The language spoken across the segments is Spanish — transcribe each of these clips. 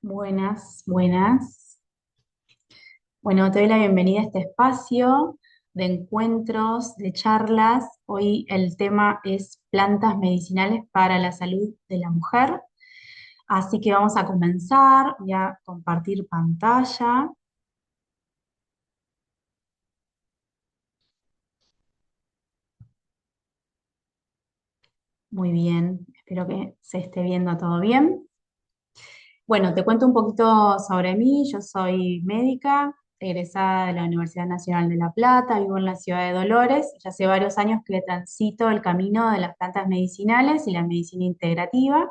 Buenas, buenas. Bueno, te doy la bienvenida a este espacio de encuentros, de charlas. Hoy el tema es plantas medicinales para la salud de la mujer. Así que vamos a comenzar. Voy a compartir pantalla. Muy bien, espero que se esté viendo todo bien. Bueno, te cuento un poquito sobre mí. Yo soy médica, egresada de la Universidad Nacional de La Plata, vivo en la ciudad de Dolores. Ya hace varios años que transito el camino de las plantas medicinales y la medicina integrativa.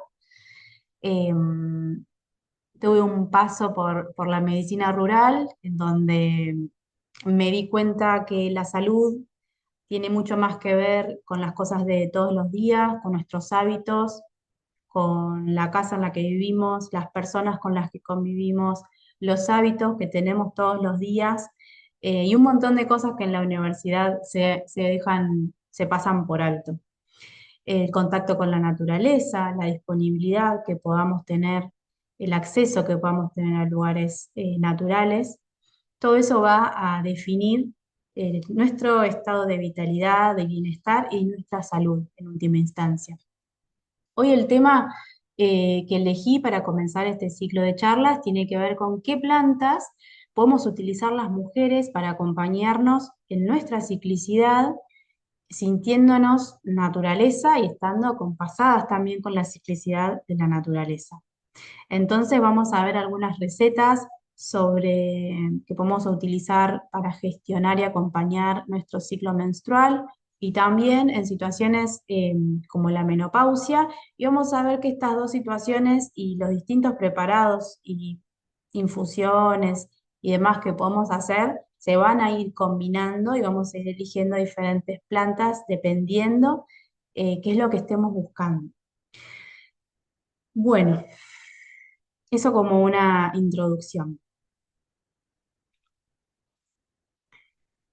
Eh, Tuve un paso por la medicina rural, en donde me di cuenta que la salud tiene mucho más que ver con las cosas de todos los días, con nuestros hábitos, con la casa en la que vivimos, las personas con las que convivimos, los hábitos que tenemos todos los días, y un montón de cosas que en la universidad se pasan por alto. El contacto con la naturaleza, la disponibilidad que podamos tener, el acceso que podamos tener a lugares naturales, todo eso va a definir nuestro estado de vitalidad, de bienestar y nuestra salud en última instancia. Hoy el tema que elegí para comenzar este ciclo de charlas tiene que ver con qué plantas podemos utilizar las mujeres para acompañarnos en nuestra ciclicidad, sintiéndonos naturaleza y estando acompasadas también con la ciclicidad de la naturaleza. Entonces vamos a ver algunas recetas sobre que podemos utilizar para gestionar y acompañar nuestro ciclo menstrual y también en situaciones como la menopausia. Y vamos a ver que estas dos situaciones y los distintos preparados y infusiones y demás que podemos hacer se van a ir combinando y vamos a ir eligiendo diferentes plantas dependiendo qué es lo que estemos buscando. Bueno, eso como una introducción.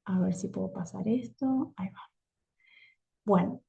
A ver si puedo pasar esto. Ahí va. Bueno,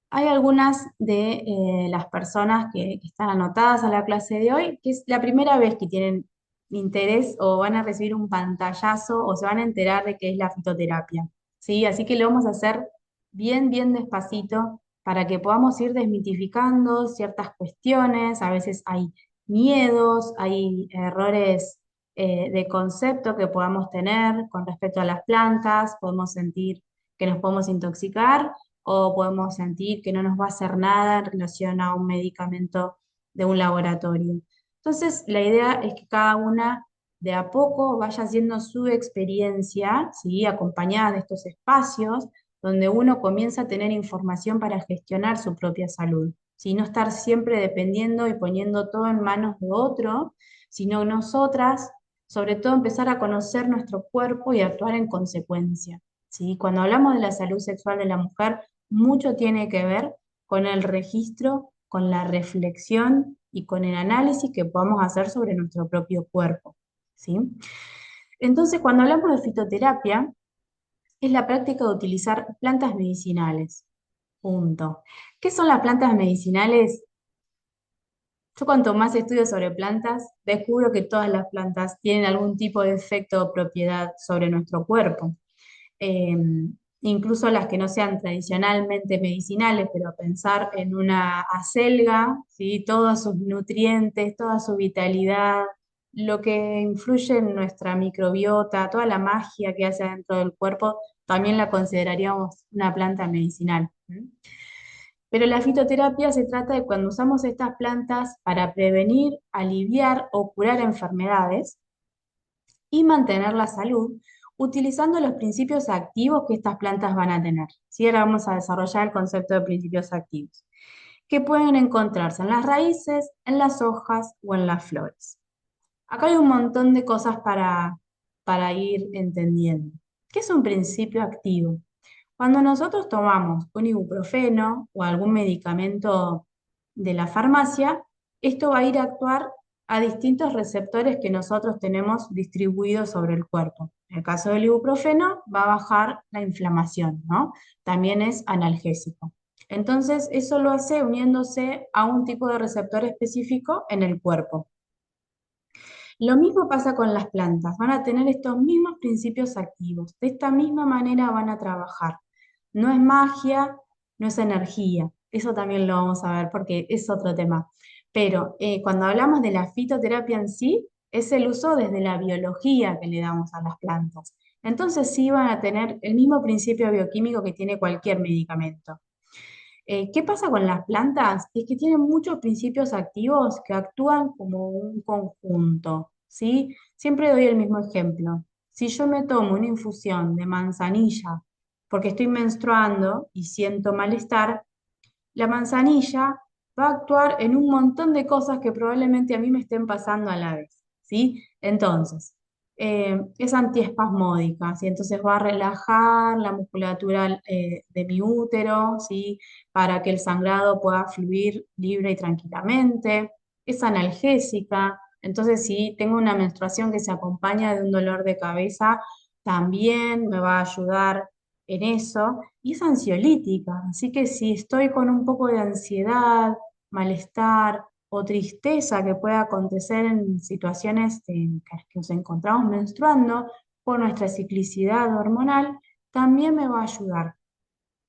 hay algunas de las personas que están anotadas a la clase de hoy, que es la primera vez que tienen interés o van a recibir un pantallazo o se van a enterar de qué es la fitoterapia. ¿Sí? Así que lo vamos a hacer bien, bien despacito para que podamos ir desmitificando ciertas cuestiones. A veces hay miedos, hay errores de concepto que podamos tener con respecto a las plantas, podemos sentir que nos podemos intoxicar o podemos sentir que no nos va a hacer nada en relación a un medicamento de un laboratorio. Entonces, la idea es que cada una de a poco vaya haciendo su experiencia, ¿sí? Acompañada de estos espacios donde uno comienza a tener información para gestionar su propia salud, ¿sí? No estar siempre dependiendo y poniendo todo en manos de otro, sino nosotras, sobre todo, empezar a conocer nuestro cuerpo y actuar en consecuencia. ¿Sí? Cuando hablamos de la salud sexual de la mujer, mucho tiene que ver con el registro, con la reflexión y con el análisis que podamos hacer sobre nuestro propio cuerpo, ¿sí? Entonces, cuando hablamos de fitoterapia, es la práctica de utilizar plantas medicinales. Punto. ¿Qué son las plantas medicinales? Yo cuanto más estudio sobre plantas, descubro que todas las plantas tienen algún tipo de efecto o propiedad sobre nuestro cuerpo. eh, Incluso las que no sean tradicionalmente medicinales, pero pensar en una acelga, ¿sí? Todos sus nutrientes, toda su vitalidad, lo que influye en nuestra microbiota, toda la magia que hace dentro del cuerpo, también la consideraríamos una planta medicinal. ¿Mm? Pero la fitoterapia se trata de cuando usamos estas plantas para prevenir, aliviar o curar enfermedades y mantener la salud utilizando los principios activos que estas plantas van a tener. ¿Sí? Ahora vamos a desarrollar el concepto de principios activos, que pueden encontrarse en las raíces, en las hojas o en las flores. Acá hay un montón de cosas para ir entendiendo. ¿Qué es un principio activo? Cuando nosotros tomamos un ibuprofeno o algún medicamento de la farmacia, esto va a ir a actuar a distintos receptores que nosotros tenemos distribuidos sobre el cuerpo. En el caso del ibuprofeno, va a bajar la inflamación, ¿no? También es analgésico. Entonces, eso lo hace uniéndose a un tipo de receptor específico en el cuerpo. Lo mismo pasa con las plantas, van a tener estos mismos principios activos, de esta misma manera van a trabajar. No es magia, no es energía, eso también lo vamos a ver porque es otro tema. Pero cuando hablamos de la fitoterapia en sí, es el uso desde la biología que le damos a las plantas. Entonces sí van a tener el mismo principio bioquímico que tiene cualquier medicamento. ¿Qué pasa con las plantas? Es que tienen muchos principios activos que actúan como un conjunto, ¿sí? Siempre doy el mismo ejemplo. Si yo me tomo una infusión de manzanilla porque estoy menstruando y siento malestar, la manzanilla va a actuar en un montón de cosas que probablemente a mí me estén pasando a la vez, ¿sí? Entonces, es antiespasmódica, ¿sí? Entonces va a relajar la musculatura de mi útero, ¿sí? Para que el sangrado pueda fluir libre y tranquilamente. Es analgésica, entonces si tengo una menstruación que se acompaña de un dolor de cabeza, también me va a ayudar en eso y es ansiolítica, así que si estoy con un poco de ansiedad, malestar o tristeza que pueda acontecer en situaciones en que nos encontramos menstruando por nuestra ciclicidad hormonal, también me va a ayudar.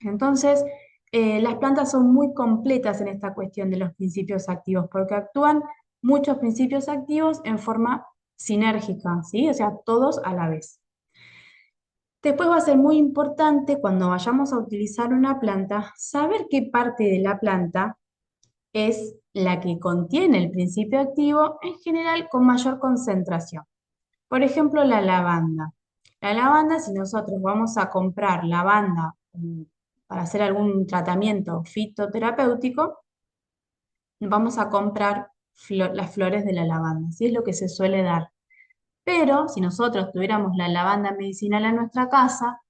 Entonces, las plantas son muy completas en esta cuestión de los principios activos porque actúan muchos principios activos en forma sinérgica, ¿sí? O sea, todos a la vez. Después va a ser muy importante cuando vayamos a utilizar una planta, saber qué parte de la planta es la que contiene el principio activo, en general con mayor concentración. Por ejemplo, la lavanda. La lavanda, si nosotros vamos a comprar lavanda para hacer algún tratamiento fitoterapéutico, vamos a comprar las flores de la lavanda, así es lo que se suele dar. Pero si nosotros tuviéramos la lavanda medicinal en nuestra casa,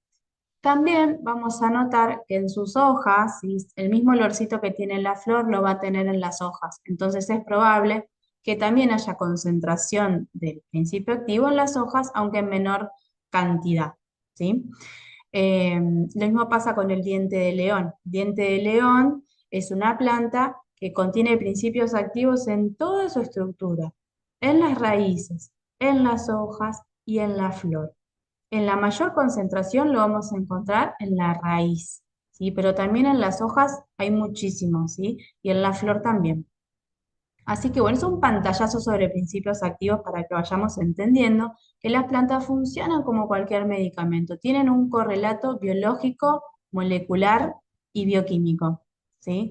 también vamos a notar que en sus hojas, ¿sí? El mismo olorcito que tiene la flor lo va a tener en las hojas. Entonces es probable que también haya concentración del principio activo en las hojas, aunque en menor cantidad, ¿sí? Lo mismo pasa con el diente de león. Diente de león es una planta que contiene principios activos en toda su estructura, en las raíces, en las hojas y en la flor. En la mayor concentración lo vamos a encontrar en la raíz, ¿sí? Pero también en las hojas hay muchísimo, ¿sí? Y en la flor también. Así que bueno, es un pantallazo sobre principios activos para que vayamos entendiendo que las plantas funcionan como cualquier medicamento, tienen un correlato biológico, molecular y bioquímico, ¿sí?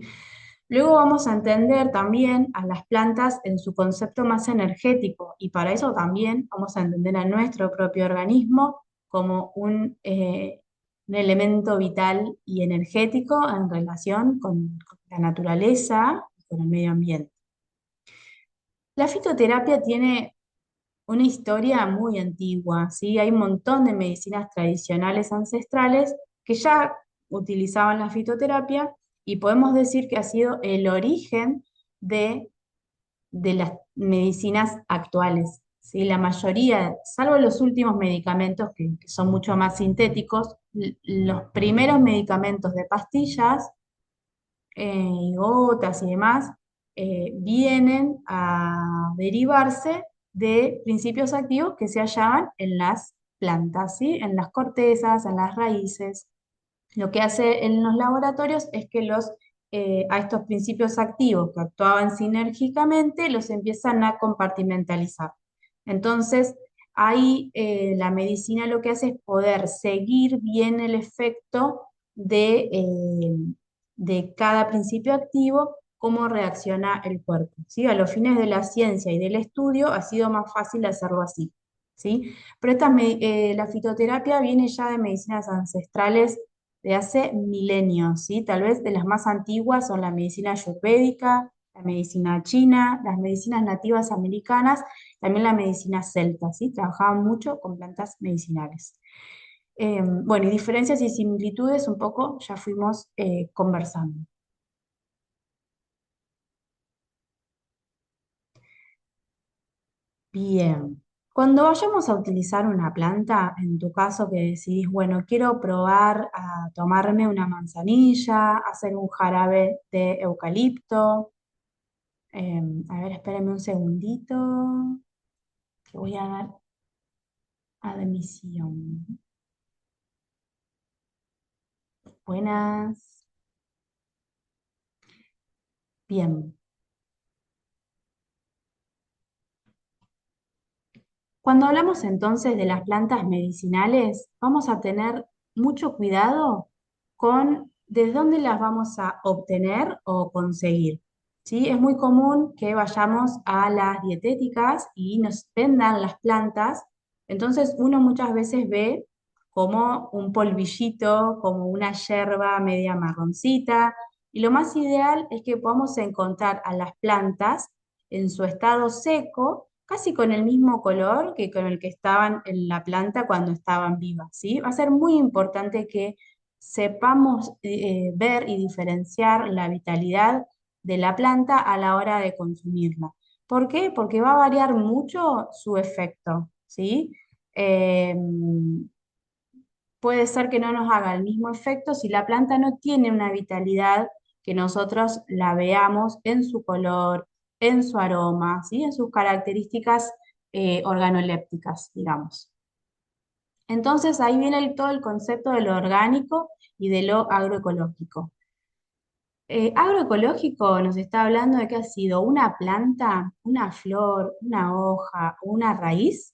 Luego vamos a entender también a las plantas en su concepto más energético y para eso también vamos a entender a nuestro propio organismo como un elemento vital y energético en relación con la naturaleza y con el medio ambiente. La fitoterapia tiene una historia muy antigua, ¿sí? Hay un montón de medicinas tradicionales ancestrales que ya utilizaban la fitoterapia y podemos decir que ha sido el origen de, de las medicinas actuales, ¿sí? La mayoría, salvo los últimos medicamentos que son mucho más sintéticos, los primeros medicamentos de pastillas y gotas y demás, vienen a derivarse de principios activos que se hallaban en las plantas, ¿sí? En las cortezas, en las raíces. Lo que hace en los laboratorios es que a estos principios activos que actuaban sinérgicamente los empiezan a compartimentalizar. Entonces, ahí la medicina lo que hace es poder seguir bien el efecto de cada principio activo, cómo reacciona el cuerpo, ¿sí? A los fines de la ciencia y del estudio ha sido más fácil hacerlo así, ¿sí? Pero la fitoterapia viene ya de medicinas ancestrales de hace milenios, ¿sí? Tal vez de las más antiguas son la medicina ayurvédica, la medicina china, las medicinas nativas americanas, también la medicina celta, ¿sí? Trabajaban mucho con plantas medicinales. Bueno, y diferencias y similitudes un poco ya fuimos conversando. Bien. Cuando vayamos a utilizar una planta, en tu caso que decidís, bueno, quiero probar a tomarme una manzanilla, hacer un jarabe de eucalipto. A ver, espérame un segundito. que voy a dar admisión. Buenas. Bien. Cuando hablamos entonces de las plantas medicinales, vamos a tener mucho cuidado con de dónde las vamos a obtener o conseguir. ¿Sí? Es muy común que vayamos a las dietéticas y nos vendan las plantas, entonces uno muchas veces ve como un polvillito, como una yerba media marroncita, y lo más ideal es que podamos encontrar a las plantas en su estado seco, casi con el mismo color que con el que estaban en la planta cuando estaban vivas, ¿sí? Va a ser muy importante que sepamos ver y diferenciar la vitalidad de la planta a la hora de consumirla. ¿Por qué? Porque va a variar mucho su efecto, ¿sí? Eh, Puede ser que no nos haga el mismo efecto si la planta no tiene una vitalidad que nosotros la veamos en su color, en su aroma, ¿sí? En sus características organolépticas, digamos. Entonces ahí viene todo el concepto de lo orgánico y de lo agroecológico. Agroecológico nos está hablando de que ha sido una planta, una flor, una hoja, una raíz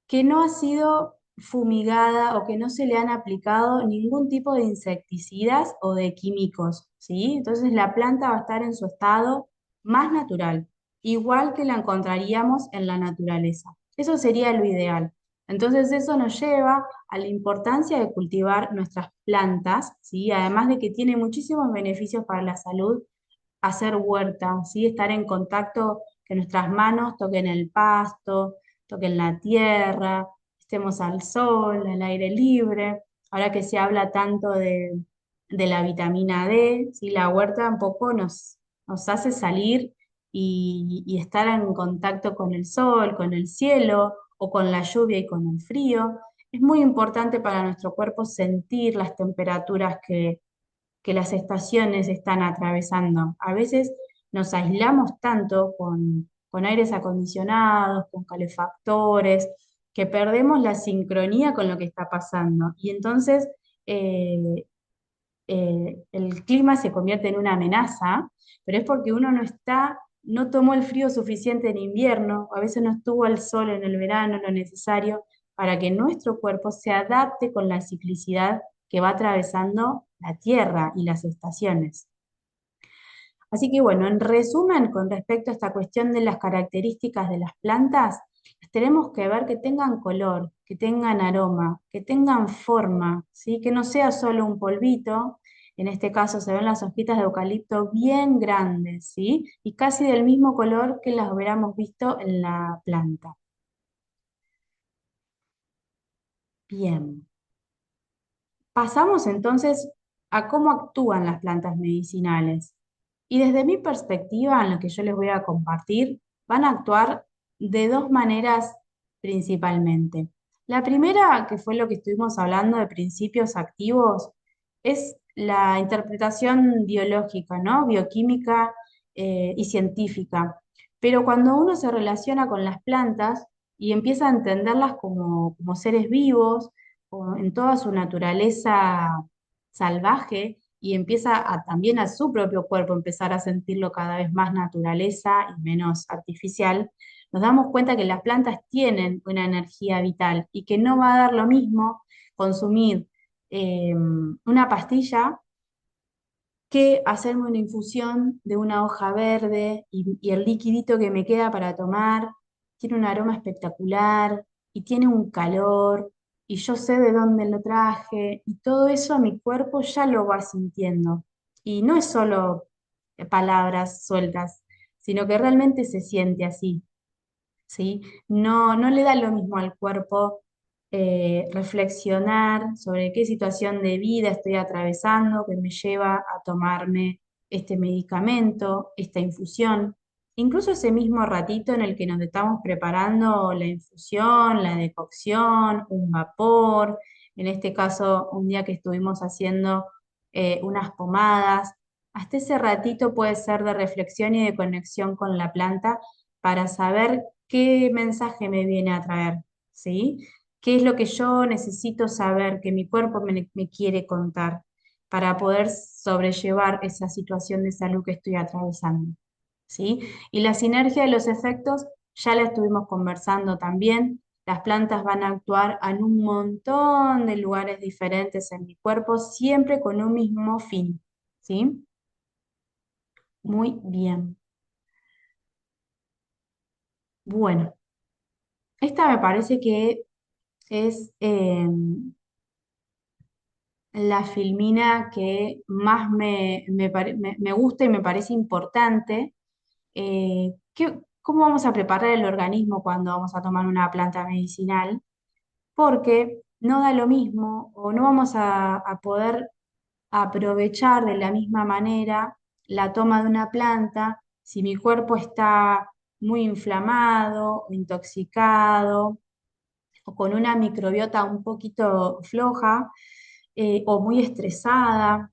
que no ha sido fumigada o que no se le han aplicado ningún tipo de insecticidas o de químicos, ¿sí? Entonces la planta va a estar en su estado más natural, igual que la encontraríamos en la naturaleza. Eso sería lo ideal. Entonces eso nos lleva a la importancia de cultivar nuestras plantas, ¿sí? Además de que tiene muchísimos beneficios para la salud, hacer huerta, ¿sí? Estar en contacto, que nuestras manos toquen el pasto, toquen la tierra, estemos al sol, al aire libre. Ahora que se habla tanto de la vitamina D, ¿sí? La huerta un poco nos hace salir y estar en contacto con el sol, con el cielo o con la lluvia y con el frío. Es muy importante para nuestro cuerpo sentir las temperaturas que las estaciones están atravesando. A veces nos aislamos tanto con aires acondicionados, con calefactores, que perdemos la sincronía con lo que está pasando. Y entonces eh, el clima se convierte en una amenaza, pero es porque uno no tomó el frío suficiente en invierno, o a veces no estuvo al sol en el verano lo necesario para que nuestro cuerpo se adapte con la ciclicidad que va atravesando la Tierra y las estaciones. Así que bueno, en resumen, con respecto a esta cuestión de las características de las plantas, tenemos que ver que tengan color, que tengan aroma, que tengan forma, ¿sí? Que no sea solo un polvito. En este caso se ven las hojitas de eucalipto bien grandes, ¿sí? Y casi del mismo color que las hubiéramos visto en la planta. Bien. Pasamos entonces a cómo actúan las plantas medicinales. Y desde mi perspectiva, en lo que yo les voy a compartir, van a actuar de dos maneras principalmente. La primera, que fue lo que estuvimos hablando de principios activos, es la interpretación biológica, ¿no? Bioquímica y científica. Pero cuando uno se relaciona con las plantas y empieza a entenderlas como seres vivos, en toda su naturaleza salvaje, y empieza también a su propio cuerpo empezar a sentirlo cada vez más naturaleza y menos artificial, nos damos cuenta que las plantas tienen una energía vital y que no va a dar lo mismo consumir una pastilla que hacerme una infusión de una hoja verde y el liquidito que me queda para tomar tiene un aroma espectacular y tiene un calor y yo sé de dónde lo traje y todo eso a mi cuerpo ya lo va sintiendo. Y no es solo palabras sueltas, sino que realmente se siente así. ¿Sí? No le da lo mismo al cuerpo reflexionar sobre qué situación de vida estoy atravesando que me lleva a tomarme este medicamento, esta infusión. Incluso ese mismo ratito en el que nos estamos preparando la infusión, la decocción, un vapor, en este caso un día que estuvimos haciendo unas pomadas, hasta ese ratito puede ser de reflexión y de conexión con la planta para saber qué mensaje me viene a traer, ¿sí? ¿Qué es lo que yo necesito saber, que mi cuerpo me quiere contar para poder sobrellevar esa situación de salud que estoy atravesando, ¿sí? Y la sinergia de los efectos ya la estuvimos conversando también. Las plantas van a actuar en un montón de lugares diferentes en mi cuerpo, siempre con un mismo fin, ¿sí? Muy bien. Bueno, esta me parece que es la filmina que más me gusta y me parece importante. ¿Cómo vamos a preparar el organismo cuando vamos a tomar una planta medicinal? Porque no da lo mismo o no vamos a poder aprovechar de la misma manera la toma de una planta si mi cuerpo está muy inflamado, o intoxicado o con una microbiota un poquito floja o muy estresada.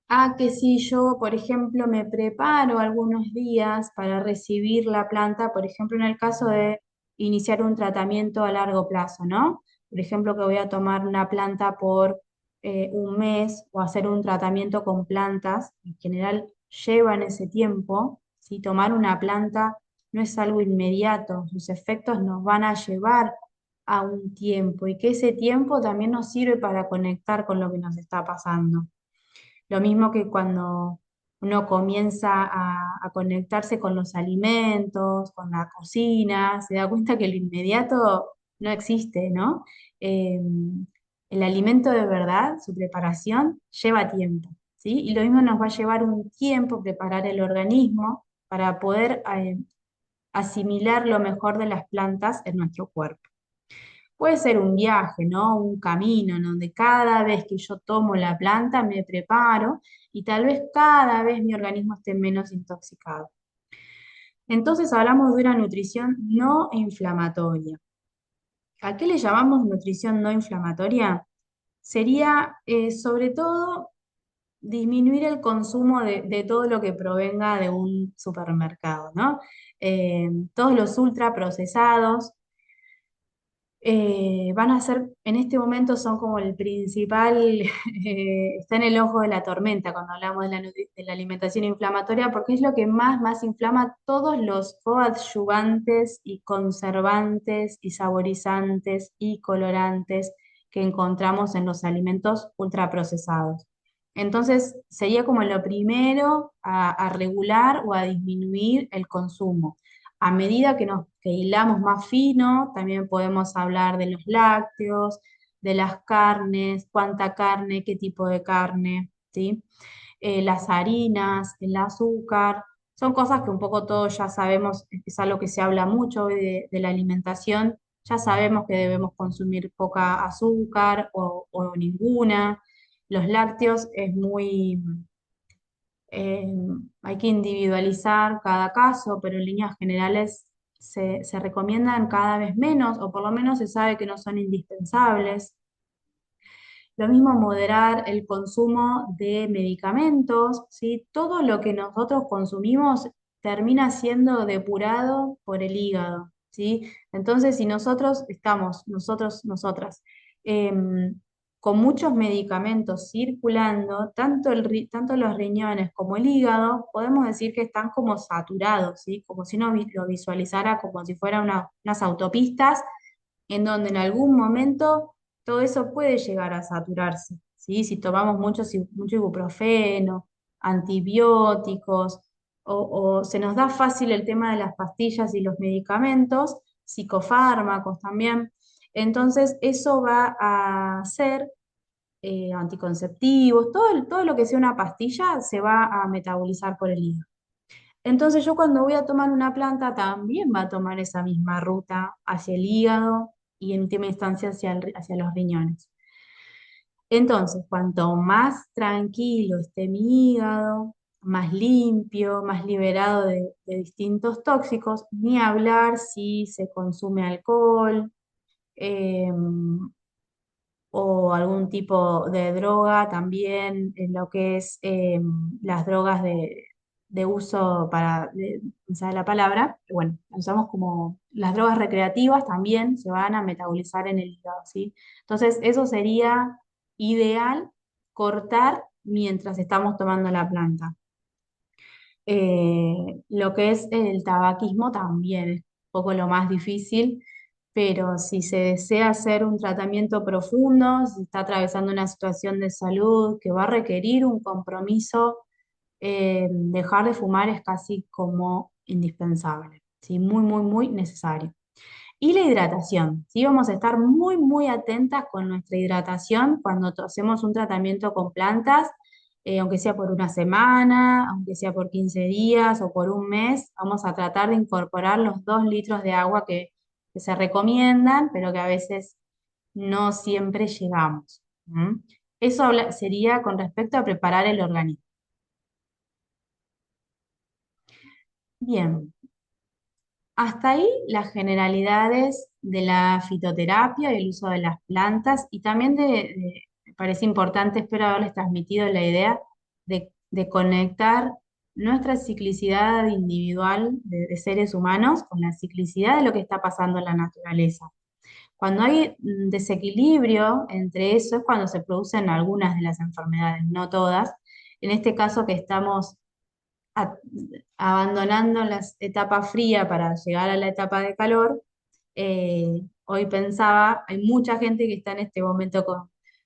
A que si yo, por ejemplo, me preparo algunos días para recibir la planta, por ejemplo, en el caso de iniciar un tratamiento a largo plazo, ¿no? Por ejemplo, que voy a tomar una planta por un mes o hacer un tratamiento con plantas, en general llevan ese tiempo, si tomar una planta no es algo inmediato, sus efectos nos van a llevar a un tiempo y que ese tiempo también nos sirve para conectar con lo que nos está pasando. Lo mismo que cuando uno comienza a conectarse con los alimentos, con la cocina, se da cuenta que lo inmediato no existe, ¿no? Eh, el alimento de verdad, su preparación, lleva tiempo, ¿sí? Y lo mismo nos va a llevar un tiempo preparar el organismo para poder asimilar lo mejor de las plantas en nuestro cuerpo. Puede ser un viaje, ¿no? Un camino en donde cada vez que yo tomo la planta me preparo y tal vez cada vez mi organismo esté menos intoxicado. Entonces hablamos de una nutrición no inflamatoria. ¿A qué le llamamos nutrición no inflamatoria? Sería sobre todo disminuir el consumo de todo lo que provenga de un supermercado, ¿no? Todos los ultraprocesados, van a ser, en este momento son como el principal, está en el ojo de la tormenta cuando hablamos de de la alimentación inflamatoria, porque es lo que más inflama todos los coadyuvantes y conservantes y saborizantes y colorantes que encontramos en los alimentos ultraprocesados. Entonces, sería como lo primero a regular o a disminuir el consumo. A medida que hilamos más fino, también podemos hablar de los lácteos, de las carnes, cuánta carne, qué tipo de carne, ¿sí? Las harinas, el azúcar, son cosas que un poco todos ya sabemos, es algo que se habla mucho hoy de la alimentación, ya sabemos que debemos consumir poca azúcar o ninguna. Los lácteos es muy eh, hay que individualizar cada caso, pero en líneas generales se recomiendan cada vez menos, o por lo menos se sabe que no son indispensables. Lo mismo moderar el consumo de medicamentos, ¿sí? Todo lo que nosotros consumimos termina siendo depurado por el hígado, ¿sí? Entonces, si nosotros estamos, nosotras, em, con muchos medicamentos circulando, tanto los riñones como el hígado, podemos decir que están como saturados, ¿sí? Como si uno lo visualizara como si fueran unas autopistas en donde en algún momento todo eso puede llegar a saturarse, ¿sí? Si tomamos mucho ibuprofeno, antibióticos, o se nos da fácil el tema de las pastillas y los medicamentos, psicofármacos también, entonces eso va a ser anticonceptivos, todo lo que sea una pastilla se va a metabolizar por el hígado. Entonces yo cuando voy a tomar una planta también va a tomar esa misma ruta hacia el hígado y en última instancia hacia los riñones. Entonces, cuanto más tranquilo esté mi hígado, más limpio, más liberado de distintos tóxicos, ni hablar si se consume alcohol o algún tipo de droga, también en lo que es las drogas de uso para, no sé la palabra, pero bueno, las usamos como las drogas recreativas también se van a metabolizar en el hígado, ¿sí? Entonces, eso sería ideal cortar mientras estamos tomando la planta. Lo que es el tabaquismo también es un poco lo más difícil, pero si se desea hacer un tratamiento profundo, si está atravesando una situación de salud que va a requerir un compromiso, dejar de fumar es casi como indispensable, ¿sí? Muy, muy, muy necesario. Y la hidratación, ¿sí? Vamos a estar muy, muy atentas con nuestra hidratación cuando hacemos un tratamiento con plantas, aunque sea por una semana, aunque sea por 15 días o por un mes, vamos a tratar de incorporar los 2 litros de agua que se recomiendan, pero que a veces no siempre llegamos. ¿M? Eso sería con respecto a preparar el organismo. Bien, hasta ahí las generalidades de la fitoterapia y el uso de las plantas y también me parece importante, espero haberles transmitido la idea de conectar nuestra ciclicidad individual de seres humanos con la ciclicidad de lo que está pasando en la naturaleza. Cuando hay desequilibrio entre eso es cuando se producen algunas de las enfermedades, no todas. En este caso que estamos a- abandonando la etapa fría para llegar a la etapa de calor, hoy pensaba, hay mucha gente que está en este momento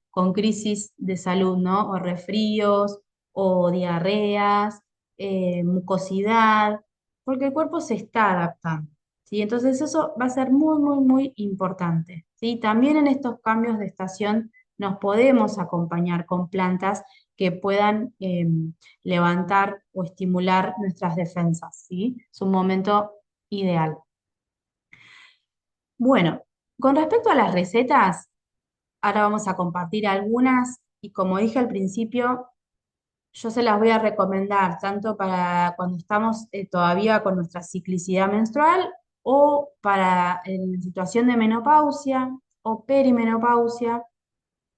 con crisis de salud, ¿no? O resfríos, o diarreas, mucosidad, porque el cuerpo se está adaptando, ¿sí? Entonces eso va a ser muy, muy, muy importante, ¿sí? También en estos cambios de estación nos podemos acompañar con plantas que puedan levantar o estimular nuestras defensas, ¿sí? Es un momento ideal. Bueno, con respecto a las recetas, ahora vamos a compartir algunas y como dije al principio, yo se las voy a recomendar tanto para cuando estamos todavía con nuestra ciclicidad menstrual o para en situación de menopausia o perimenopausia,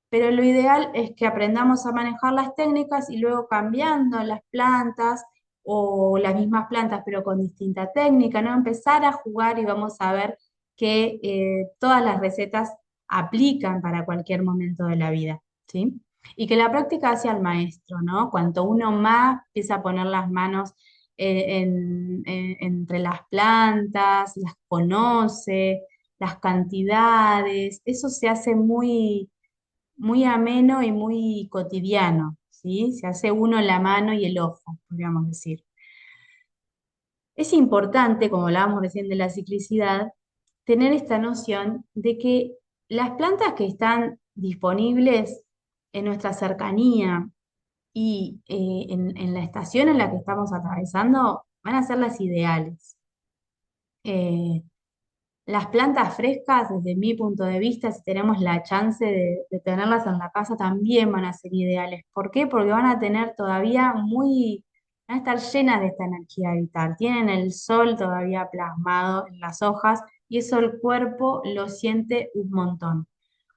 pero lo ideal es que aprendamos a manejar las técnicas y luego cambiando las plantas o las mismas plantas, pero con distinta técnica, ¿no? Empezar a jugar y vamos a ver que todas las recetas aplican para cualquier momento de la vida, ¿sí? Y que la práctica hace al maestro, ¿no? Cuanto uno más empieza a poner las manos entre las plantas, las conoce, las cantidades, eso se hace muy ameno y muy cotidiano, ¿sí? Se hace uno la mano y el ojo, podríamos decir. Es importante, como hablábamos recién de la ciclicidad, tener esta noción de que las plantas que están disponibles en nuestra cercanía y en la estación en la que estamos atravesando van a ser las ideales. Eh, Las plantas frescas, desde mi punto de vista, si tenemos la chance de tenerlas en la casa, también van a ser ideales. ¿Por qué? Porque van a tener todavía van a estar llenas de esta energía vital. Tienen el sol todavía plasmado en las hojas y eso el cuerpo lo siente un montón.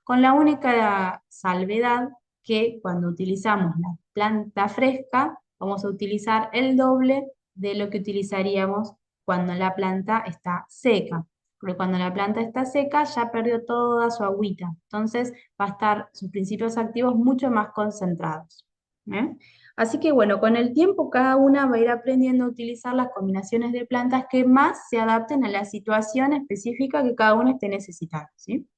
Con la única salvedad que cuando utilizamos la planta fresca, vamos a utilizar el doble de lo que utilizaríamos cuando la planta está seca. Porque cuando la planta está seca ya perdió toda su agüita. Entonces va a estar sus principios activos mucho más concentrados. ¿Eh? Así que bueno, con el tiempo cada una va a ir aprendiendo a utilizar las combinaciones de plantas que más se adapten a la situación específica que cada uno esté necesitando, ¿sí?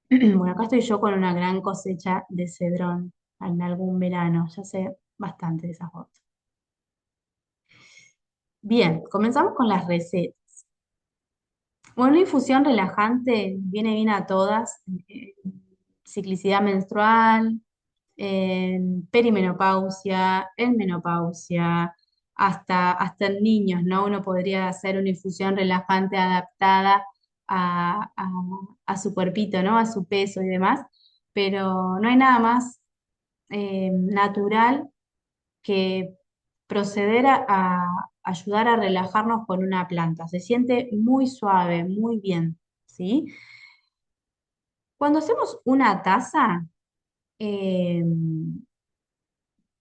Bueno, acá estoy yo con una gran cosecha de cedrón en algún verano, ya sé bastante de esas fotos. Bien, comenzamos con las recetas. Bueno, una infusión relajante viene bien a todas, ciclicidad menstrual, en perimenopausia, en menopausia, hasta en niños, ¿no? Uno podría hacer una infusión relajante adaptada a su cuerpito, ¿no? A su peso y demás, pero no hay nada más natural que proceder a ayudar a relajarnos con una planta. Se siente muy suave, muy bien, ¿sí? Cuando hacemos una taza, eh,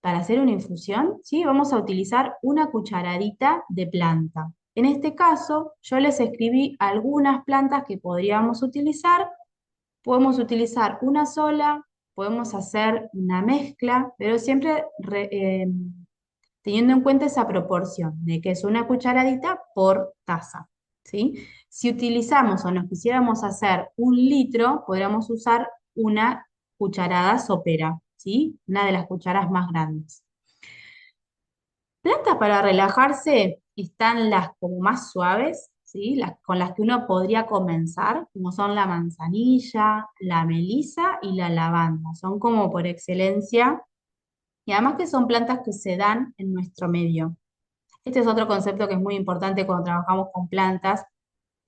para hacer una infusión, ¿sí? Vamos a utilizar una cucharadita de planta. En este caso, yo les escribí algunas plantas que podríamos utilizar. Podemos utilizar una sola, podemos hacer una mezcla, pero siempre teniendo en cuenta esa proporción de que es una cucharadita por taza, ¿sí? Si utilizamos o nos quisiéramos hacer 1 litro, podríamos usar una cucharada sopera, ¿sí? Una de las cucharas más grandes. Plantas para relajarse están las como más suaves, ¿sí? Las con las que uno podría comenzar, como son la manzanilla, la melisa y la lavanda. Son como por excelencia, y además que son plantas que se dan en nuestro medio. Este es otro concepto que es muy importante cuando trabajamos con plantas,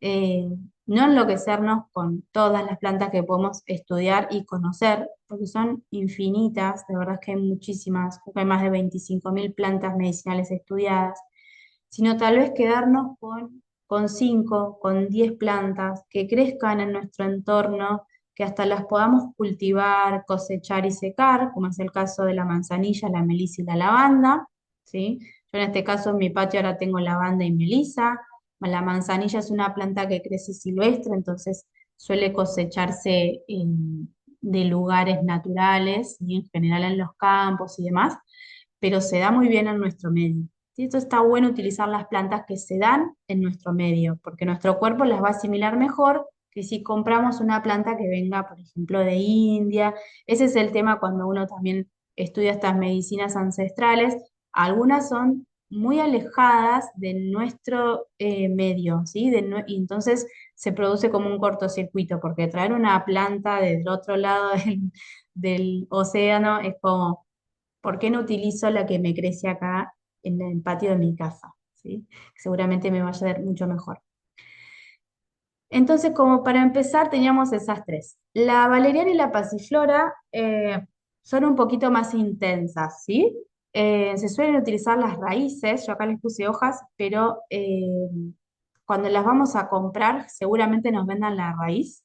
eh, no enloquecernos con todas las plantas que podemos estudiar y conocer, porque son infinitas, de verdad es que hay muchísimas, creo que hay más de 25.000 plantas medicinales estudiadas, sino tal vez quedarnos con 5, con 10 plantas que crezcan en nuestro entorno, que hasta las podamos cultivar, cosechar y secar, como es el caso de la manzanilla, la melisa y la lavanda, ¿sí? Yo en este caso en mi patio ahora tengo lavanda y melisa. La manzanilla es una planta que crece silvestre, entonces suele cosecharse de lugares naturales, y en general en los campos y demás, pero se da muy bien en nuestro medio. Y esto está bueno utilizar las plantas que se dan en nuestro medio, porque nuestro cuerpo las va a asimilar mejor que si compramos una planta que venga, por ejemplo, de India. Ese es el tema cuando uno también estudia estas medicinas ancestrales. Algunas son muy alejadas de nuestro medio, ¿sí? Y entonces se produce como un cortocircuito, porque traer una planta del otro lado del océano es como, ¿por qué no utilizo la que me crece acá en el patio de mi casa? ¿Sí? Seguramente me va a ser mucho mejor. Entonces, como para empezar, teníamos esas tres. La valeriana y la pasiflora son un poquito más intensas, ¿sí? Se suelen utilizar las raíces, yo acá les puse hojas, pero cuando las vamos a comprar, seguramente nos vendan la raíz.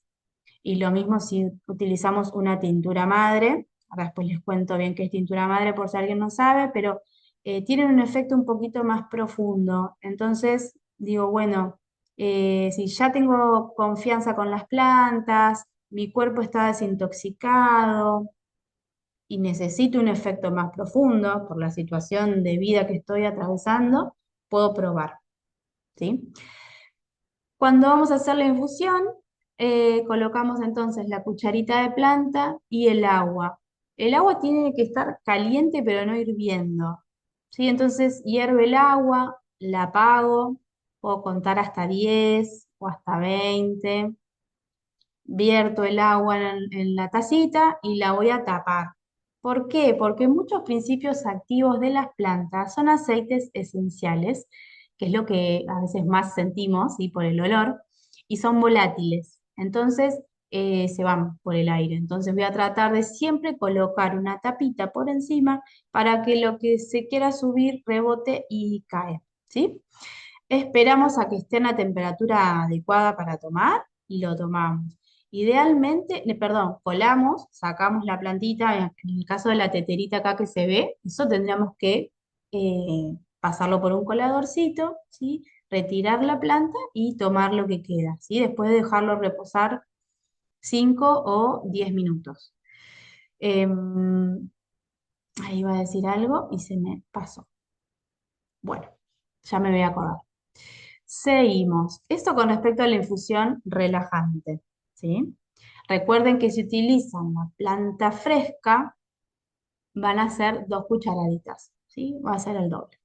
Y lo mismo si utilizamos una tintura madre. Ahora después les cuento bien qué es tintura madre por si alguien no sabe, pero tienen un efecto un poquito más profundo. Entonces, digo, bueno, si ya tengo confianza con las plantas, mi cuerpo está desintoxicado y necesito un efecto más profundo por la situación de vida que estoy atravesando, puedo probar, ¿sí? Cuando vamos a hacer la infusión, colocamos entonces la cucharita de planta y el agua. El agua tiene que estar caliente pero no hirviendo, ¿sí? Entonces hierve el agua, la apago, puedo contar hasta 10 o hasta 20, vierto el agua en la tacita y la voy a tapar. ¿Por qué? Porque muchos principios activos de las plantas son aceites esenciales, que es lo que a veces más sentimos, ¿sí? Por el olor, y son volátiles. Entonces, se van por el aire. Entonces voy a tratar de siempre colocar una tapita por encima para que lo que se quiera subir rebote y cae, ¿sí? Esperamos a que esté en la temperatura adecuada para tomar y lo tomamos. Idealmente, perdón, colamos, sacamos la plantita, en el caso de la teterita acá que se ve, eso tendríamos que pasarlo por un coladorcito, ¿sí? Retirar la planta y tomar lo que queda, ¿sí? Después de dejarlo reposar 5 o 10 minutos. Ahí iba a decir algo y se me pasó. Bueno, ya me voy a acordar. Seguimos. Esto con respecto a la infusión relajante, ¿sí? Recuerden que si utilizan la planta fresca, van a ser 2 cucharaditas, ¿sí? Va a ser el doble.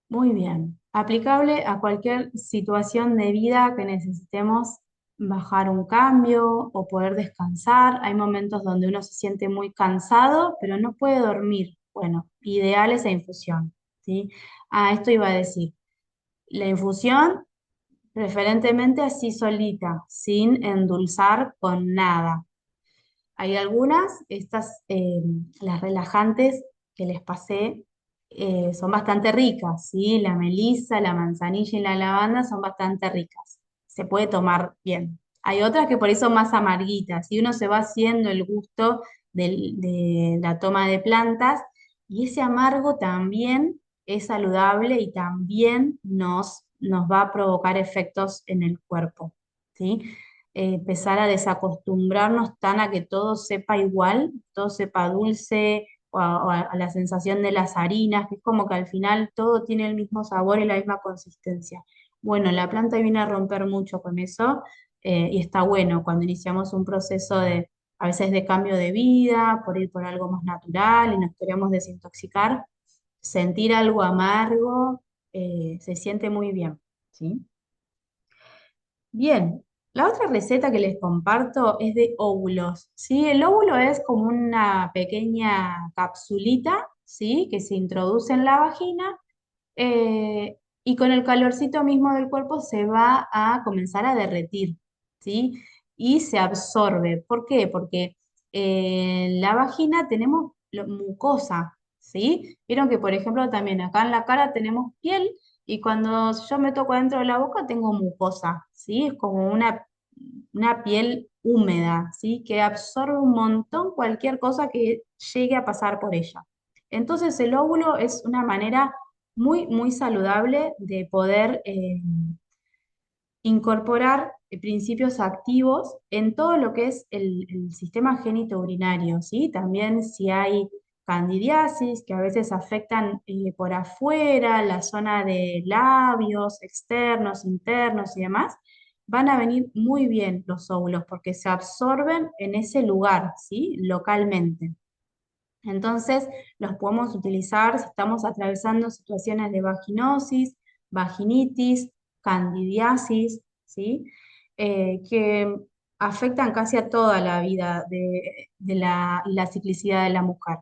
Muy bien. Aplicable a cualquier situación de vida que necesitemos bajar un cambio o poder descansar. Hay momentos donde uno se siente muy cansado, pero no puede dormir. Bueno, ideal esa infusión, ¿sí? Esto iba a decir. La infusión preferentemente así solita, sin endulzar con nada. Hay algunas, estas, las relajantes que les pasé, son bastante ricas, ¿sí? La melisa, la manzanilla y la lavanda son bastante ricas. Se puede tomar bien. Hay otras que por ahí son más amarguitas y uno se va haciendo el gusto de la toma de plantas, y ese amargo también es saludable y también nos va a provocar efectos en el cuerpo, ¿sí? Empezar a desacostumbrarnos tan a que todo sepa igual, todo sepa dulce, o a la sensación de las harinas, que es como que al final todo tiene el mismo sabor y la misma consistencia. Bueno, la planta viene a romper mucho con eso, y está bueno cuando iniciamos un proceso de, a veces de cambio de vida, por ir por algo más natural y nos queremos desintoxicar, sentir algo amargo, se siente muy bien, ¿sí? Bien, la otra receta que les comparto es de óvulos, ¿sí? El óvulo es como una pequeña capsulita, ¿sí? Que se introduce en la vagina, y con el calorcito mismo del cuerpo se va a comenzar a derretir, ¿sí? Y se absorbe. ¿Por qué? Porque en la vagina tenemos mucosa, ¿sí? Vieron que, por ejemplo, también acá en la cara tenemos piel y cuando yo me toco dentro de la boca tengo mucosa, ¿sí? Es como una piel húmeda, ¿sí? Que absorbe un montón cualquier cosa que llegue a pasar por ella. Entonces el óvulo es una manera muy, muy saludable de poder incorporar principios activos en todo lo que es el sistema genitourinario, ¿sí? También si hay candidiasis, que a veces afectan por afuera, la zona de labios externos, internos y demás, van a venir muy bien los óvulos porque se absorben en ese lugar, ¿sí? Localmente. Entonces, los podemos utilizar si estamos atravesando situaciones de vaginosis, vaginitis, candidiasis, ¿sí? Que afectan casi a toda la vida de la ciclicidad de la mujer.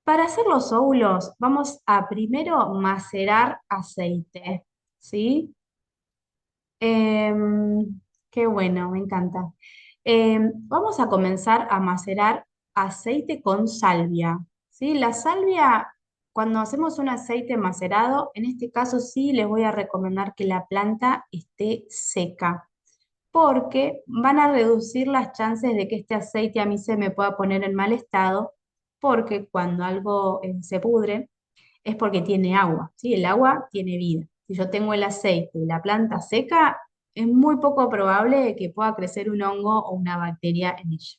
Para hacer los óvulos, vamos a primero macerar aceite, ¿sí? Qué bueno, me encanta. Vamos a comenzar a macerar aceite con salvia, ¿sí? La salvia, cuando hacemos un aceite macerado, en este caso sí les voy a recomendar que la planta esté seca, porque van a reducir las chances de que este aceite a mí se me pueda poner en mal estado, porque cuando algo se pudre, es porque tiene agua, ¿sí? El agua tiene vida. Si yo tengo el aceite y la planta seca, es muy poco probable que pueda crecer un hongo o una bacteria en ella.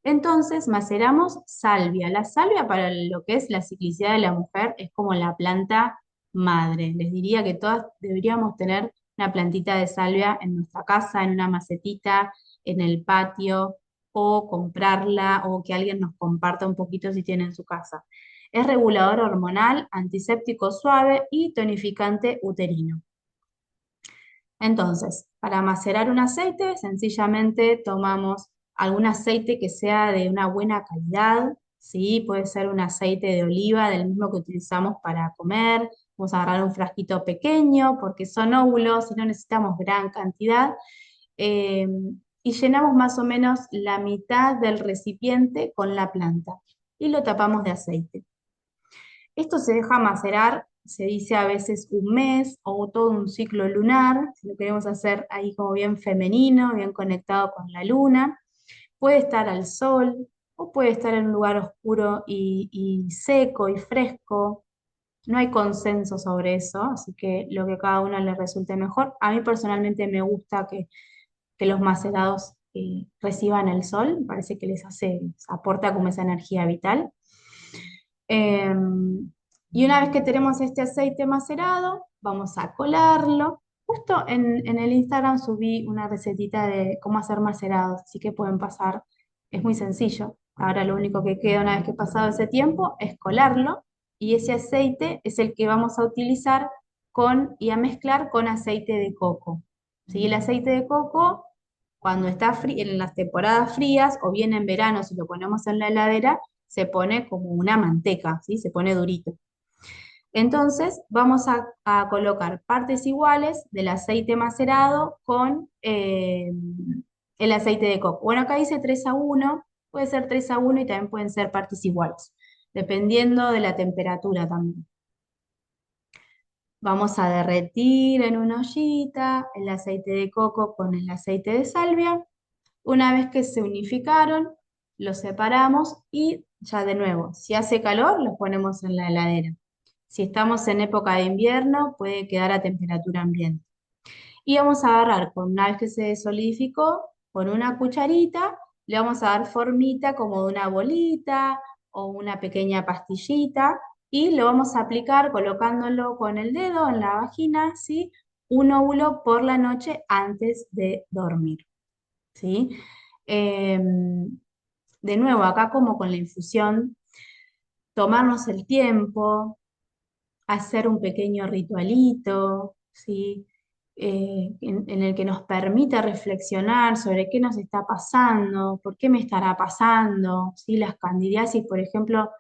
Entonces, maceramos salvia. La salvia para lo que es la ciclicidad de la mujer es como la planta madre. Les diría que todas deberíamos tener una plantita de salvia en nuestra casa, en una macetita, en el patio, o comprarla, o que alguien nos comparta un poquito si tiene en su casa. Es regulador hormonal, antiséptico suave y tonificante uterino. Entonces, para macerar un aceite, sencillamente tomamos algún aceite que sea de una buena calidad, ¿sí? Puede ser un aceite de oliva, del mismo que utilizamos para comer. Vamos a agarrar un frasquito pequeño porque son óvulos y no necesitamos gran cantidad. eh, y llenamos más o menos la mitad del recipiente con la planta y lo tapamos de aceite. Esto se deja macerar, se dice a veces un mes o todo un ciclo lunar, si lo queremos hacer ahí como bien femenino, bien conectado con la luna. Puede estar al sol o puede estar en un lugar oscuro y seco y fresco. No hay consenso sobre eso, así que lo que a cada uno le resulte mejor. A mí personalmente me gusta que los macerados reciban el sol, me parece que les aporta como esa energía vital. Y una vez que tenemos este aceite macerado, vamos a colarlo. Justo en el Instagram subí una recetita de cómo hacer macerados, así que pueden pasar, es muy sencillo. Ahora lo único que queda una vez que pasado ese tiempo es colarlo y ese aceite es el que vamos a utilizar y a mezclar con aceite de coco. ¿Sí? El aceite de coco, cuando está en las temporadas frías o bien en verano, si lo ponemos en la heladera, se pone como una manteca, ¿sí? Se pone durito. Entonces vamos a colocar partes iguales del aceite macerado con el aceite de coco. Bueno, acá dice 3:1, puede ser 3:1 y también pueden ser partes iguales, dependiendo de la temperatura también. Vamos a derretir en una ollita el aceite de coco con el aceite de salvia. Una vez que se unificaron, los separamos y ya de nuevo, si hace calor, los ponemos en la heladera. Si estamos en época de invierno, puede quedar a temperatura ambiente. Y vamos a agarrar, con una vez que se solidificó, con una cucharita, le vamos a dar formita como de una bolita o una pequeña pastillita y lo vamos a aplicar colocándolo con el dedo en la vagina, ¿sí? Un óvulo por la noche antes de dormir, ¿sí? De nuevo, acá como con la infusión, tomarnos el tiempo, hacer un pequeño ritualito, ¿sí? En el que nos permita reflexionar sobre qué nos está pasando, por qué me estará pasando, ¿sí? Las candidiasis, por ejemplo,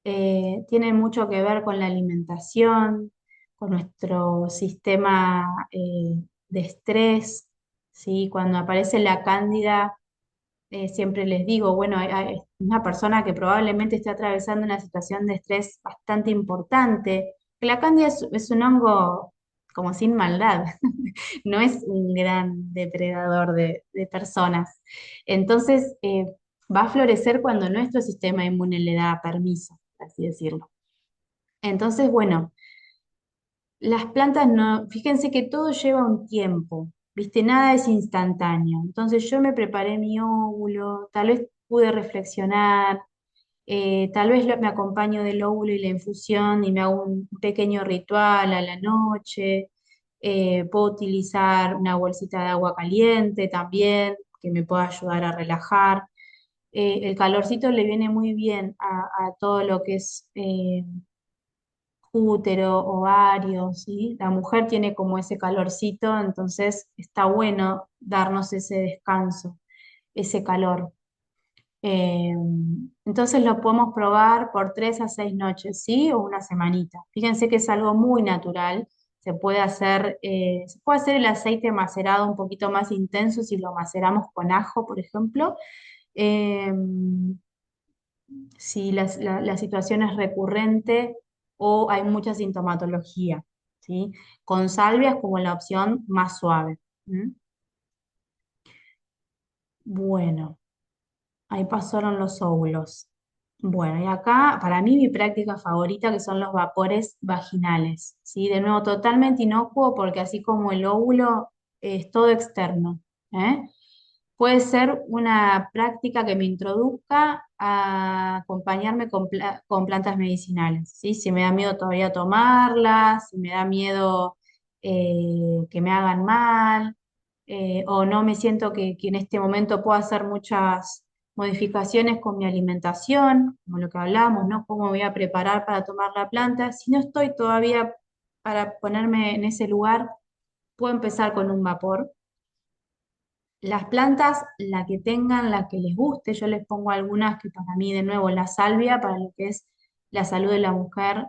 tienen mucho que ver con la alimentación, con nuestro sistema de estrés, ¿sí? Cuando aparece la cándida, siempre les digo, bueno, hay una persona que probablemente esté atravesando una situación de estrés bastante importante, que la cándida es un hongo como sin maldad, no es un gran depredador de personas. Entonces, va a florecer cuando nuestro sistema inmune le da permiso, por así decirlo. Entonces, bueno, las plantas no, fíjense que todo lleva un tiempo, ¿viste? Nada es instantáneo. Entonces yo me preparé mi óvulo, tal vez pude reflexionar, tal vez me acompaño del óvulo y la infusión y me hago un pequeño ritual a la noche. Puedo utilizar una bolsita de agua caliente también, que me pueda ayudar a relajar. El calorcito le viene muy bien a todo lo que es útero, ovario, ¿sí? La mujer tiene como ese calorcito, entonces está bueno darnos ese descanso, ese calor. Eh, entonces lo podemos probar por 3 a 6 noches, ¿sí? O una semanita. Fíjense que es algo muy natural. Se puede hacer el aceite macerado un poquito más intenso si lo maceramos con ajo, por ejemplo. Eh, si la situación es recurrente o hay mucha sintomatología, ¿sí? Con salvia es como la opción más suave. ¿M? Bueno, ahí pasaron los óvulos. Bueno, y acá para mí mi práctica favorita que son los vapores vaginales, ¿sí? De nuevo, totalmente inocuo porque así como el óvulo es todo externo, ¿eh? Puede ser una práctica que me introduzca a acompañarme con plantas medicinales, ¿sí? Si me da miedo todavía tomarlas, si me da miedo que me hagan mal, o no me siento que en este momento puedo hacer muchas modificaciones con mi alimentación, como lo que hablamos, ¿no? ¿Cómo me voy a preparar para tomar la planta? Si no estoy todavía para ponerme en ese lugar, puedo empezar con un vapor. Las plantas, la que tengan, la que les guste, yo les pongo algunas que para mí, de nuevo, la salvia, para lo que es la salud de la mujer,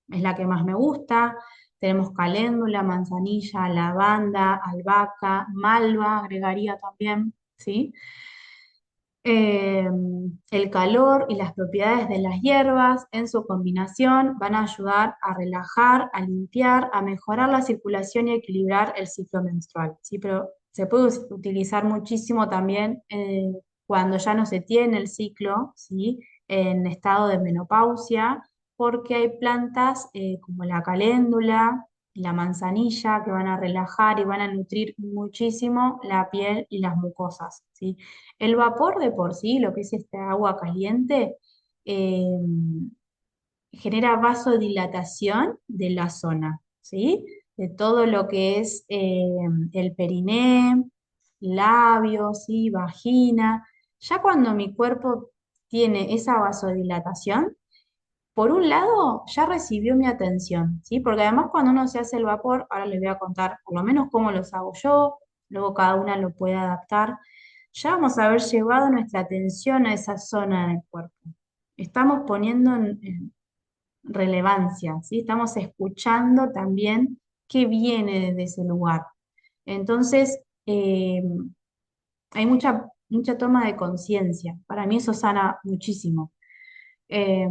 es la que más me gusta. Tenemos caléndula, manzanilla, lavanda, albahaca, malva, agregaría también, ¿sí? Eh, el calor y las propiedades de las hierbas en su combinación van a ayudar a relajar, a limpiar, a mejorar la circulación y a equilibrar el ciclo menstrual, ¿sí? Pero se puede utilizar muchísimo también cuando ya no se tiene el ciclo, ¿sí? En estado de menopausia, porque hay plantas como la caléndula, la manzanilla que van a relajar y van a nutrir muchísimo la piel y las mucosas, ¿sí? El vapor de por sí, lo que es esta agua caliente, eh, genera vasodilatación de la zona, ¿sí? De todo lo que es el periné, labios, ¿sí? Vagina. Ya cuando mi cuerpo tiene esa vasodilatación, por un lado, ya recibió mi atención, ¿sí? Porque además cuando uno se hace el vapor, ahora les voy a contar por lo menos cómo los hago yo, luego cada una lo puede adaptar, ya vamos a haber llevado nuestra atención a esa zona del cuerpo. Estamos poniendo en relevancia, ¿sí? Estamos escuchando también qué viene desde ese lugar. Entonces, hay mucha toma de conciencia. Para mí eso sana muchísimo. Eh,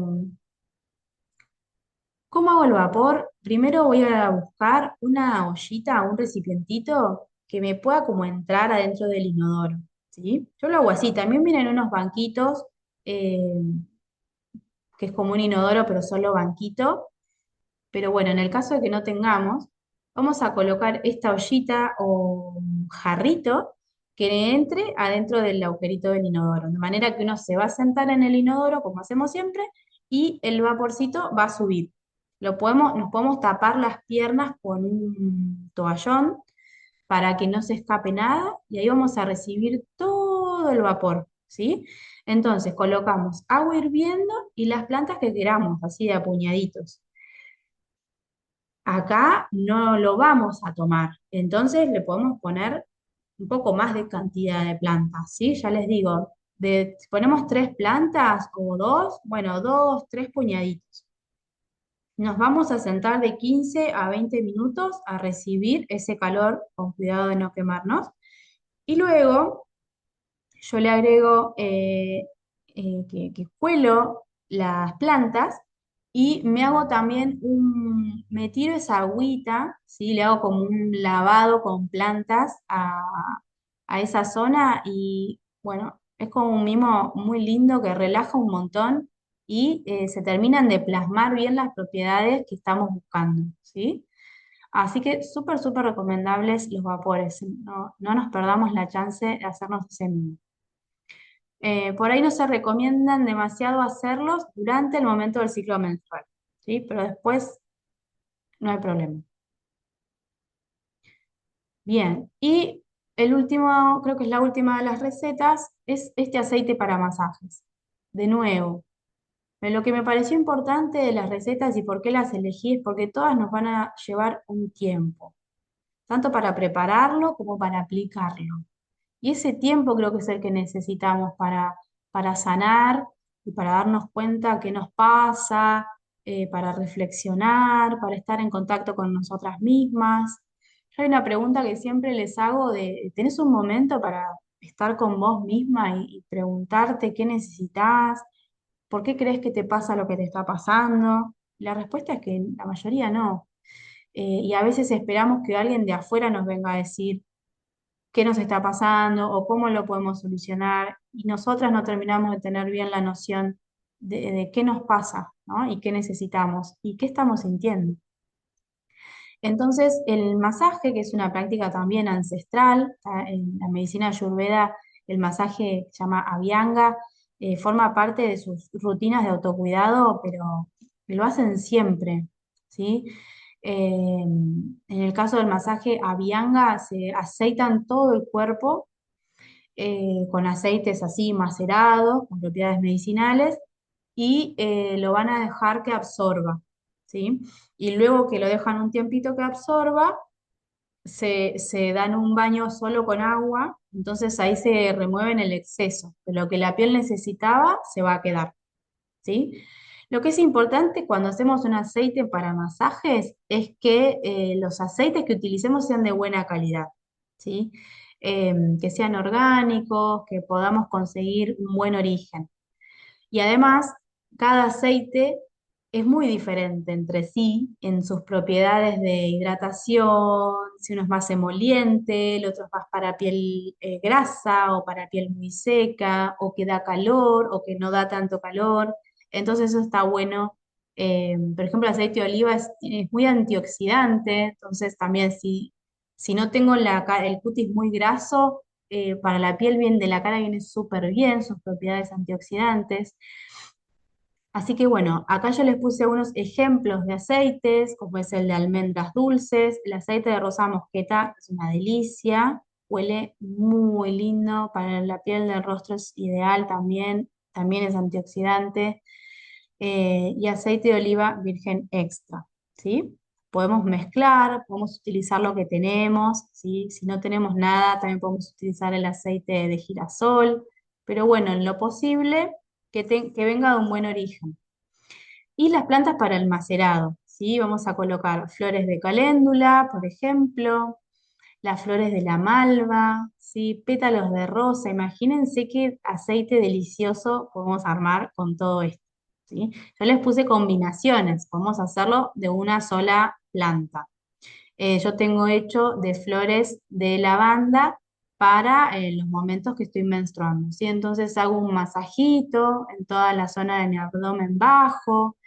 ¿Cómo hago el vapor? Primero voy a buscar una ollita, un recipientito que me pueda como entrar adentro del inodoro, ¿sí? Yo lo hago así, también vienen unos banquitos, eh, que es como un inodoro, pero solo banquito. Pero bueno, en el caso de que no tengamos, vamos a colocar esta ollita o jarrito que entre adentro del agujerito del inodoro, de manera que uno se va a sentar en el inodoro, como hacemos siempre, y el vaporcito va a subir. Nos podemos tapar las piernas con un toallón para que no se escape nada y ahí vamos a recibir todo el vapor, ¿sí? Entonces colocamos agua hirviendo y las plantas que queramos, así de a puñaditos. Acá no lo vamos a tomar, entonces le podemos poner un poco más de cantidad de plantas, ¿sí? Ya les digo, si ponemos 3 plantas o dos, bueno, 2, 3 puñaditos. Nos vamos a sentar de 15 a 20 minutos a recibir ese calor con cuidado de no quemarnos. Y luego yo le agrego que cuelo las plantas y me hago también me tiro esa agüita, ¿sí? Le hago como un lavado con plantas a esa zona y bueno, es como un mimo muy lindo que relaja un montón y se terminan de plasmar bien las propiedades que estamos buscando, ¿sí? Así que súper, súper recomendables los vapores. No, no nos perdamos la chance de hacernos ese mimo. Por ahí no se recomiendan demasiado hacerlos durante el momento del ciclo menstrual, ¿sí? Pero después no hay problema. Bien, y el último, creo que es la última de las recetas, es este aceite para masajes. De nuevo, lo que me pareció importante de las recetas y por qué las elegí es porque todas nos van a llevar un tiempo, tanto para prepararlo como para aplicarlo. Y ese tiempo creo que es el que necesitamos para sanar y para darnos cuenta qué nos pasa, para reflexionar, para estar en contacto con nosotras mismas. Yo hay una pregunta que siempre les hago ¿tenés un momento para estar con vos misma y preguntarte qué necesitas? ¿Por qué crees que te pasa lo que te está pasando? La respuesta es que la mayoría no. Y a veces esperamos que alguien de afuera nos venga a decir qué nos está pasando o cómo lo podemos solucionar y nosotras no terminamos de tener bien la noción de qué nos pasa, ¿no? Y qué necesitamos y qué estamos sintiendo. Entonces, el masaje, que es una práctica también ancestral, en la medicina ayurveda el masaje se llama Abhyanga, forma parte de sus rutinas de autocuidado, pero lo hacen siempre, ¿sí? En el caso del masaje Abhyanga se aceitan todo el cuerpo con aceites así macerados, con propiedades medicinales, y lo van a dejar que absorba, ¿sí? Y luego que lo dejan un tiempito que absorba, se dan un baño solo con agua, entonces ahí se remueven el exceso, de lo que la piel necesitaba se va a quedar, ¿sí? Lo que es importante cuando hacemos un aceite para masajes es que los aceites que utilicemos sean de buena calidad, ¿sí? Que sean orgánicos, que podamos conseguir un buen origen. Y además, cada aceite es muy diferente entre sí en sus propiedades de hidratación, si uno es más emoliente, el otro es más para piel grasa o para piel muy seca, o que da calor o que no da tanto calor. Entonces eso está bueno. Por ejemplo, el aceite de oliva es muy antioxidante, entonces también si no tengo el cutis muy graso, para la piel bien de la cara viene súper bien sus propiedades antioxidantes. Así que bueno, acá yo les puse unos ejemplos de aceites, como es el de almendras dulces, el aceite de rosa mosqueta, es una delicia, huele muy lindo, para la piel del rostro es ideal también, también es antioxidante, y aceite de oliva virgen extra, ¿sí? Podemos mezclar, podemos utilizar lo que tenemos, ¿sí? Si no tenemos nada, también podemos utilizar el aceite de girasol, pero bueno, en lo posible que venga de un buen origen. Y las plantas para el macerado, ¿sí? Vamos a colocar flores de caléndula, por ejemplo, las flores de la malva, ¿sí? Pétalos de rosa. Imagínense qué aceite delicioso podemos armar con todo esto, ¿sí? Yo les puse combinaciones, podemos hacerlo de una sola planta. Yo tengo hecho de flores de lavanda para los momentos que estoy menstruando, ¿sí? Entonces hago un masajito en toda la zona de mi abdomen bajo,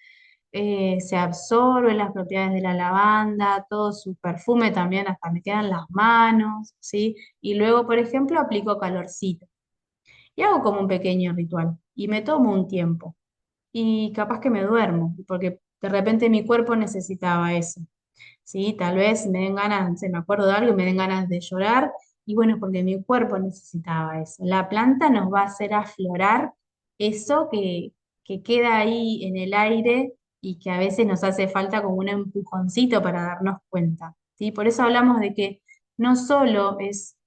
se absorben las propiedades de la lavanda, todo su perfume también, hasta me quedan las manos, ¿sí? Y luego, por ejemplo, aplico calorcito. Y hago como un pequeño ritual y me tomo un tiempo y capaz que me duermo, porque de repente mi cuerpo necesitaba eso. ¿Sí? Tal vez me den ganas, se me acuerdo de algo y me den ganas de llorar, y bueno, porque mi cuerpo necesitaba eso. La planta nos va a hacer aflorar eso que queda ahí en el aire y que a veces nos hace falta como un empujoncito para darnos cuenta, ¿sí? Por eso hablamos de que no solo es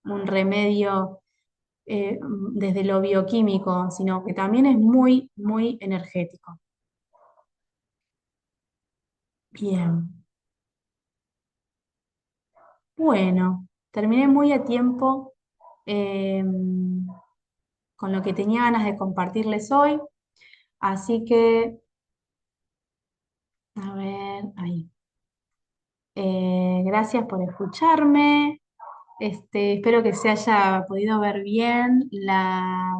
un remedio desde lo bioquímico, sino que también es muy, muy energético. Bien. Bueno, terminé muy a tiempo eh, con lo que tenía ganas de compartirles hoy, así que, a ver, ahí. Gracias por escucharme. Espero que se haya podido ver bien la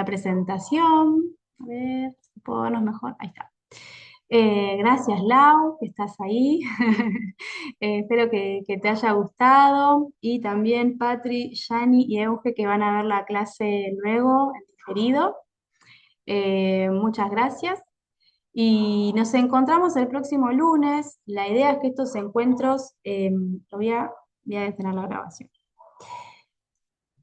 presentación. A ver si puedo vernos mejor. Ahí está. Gracias, Lau, que estás ahí. Espero que te haya gustado. Y también Patri, Yani y Euge, que van a ver la clase luego en diferido. Muchas gracias. Y nos encontramos el próximo lunes. La idea es que estos encuentros, voy a detener la grabación.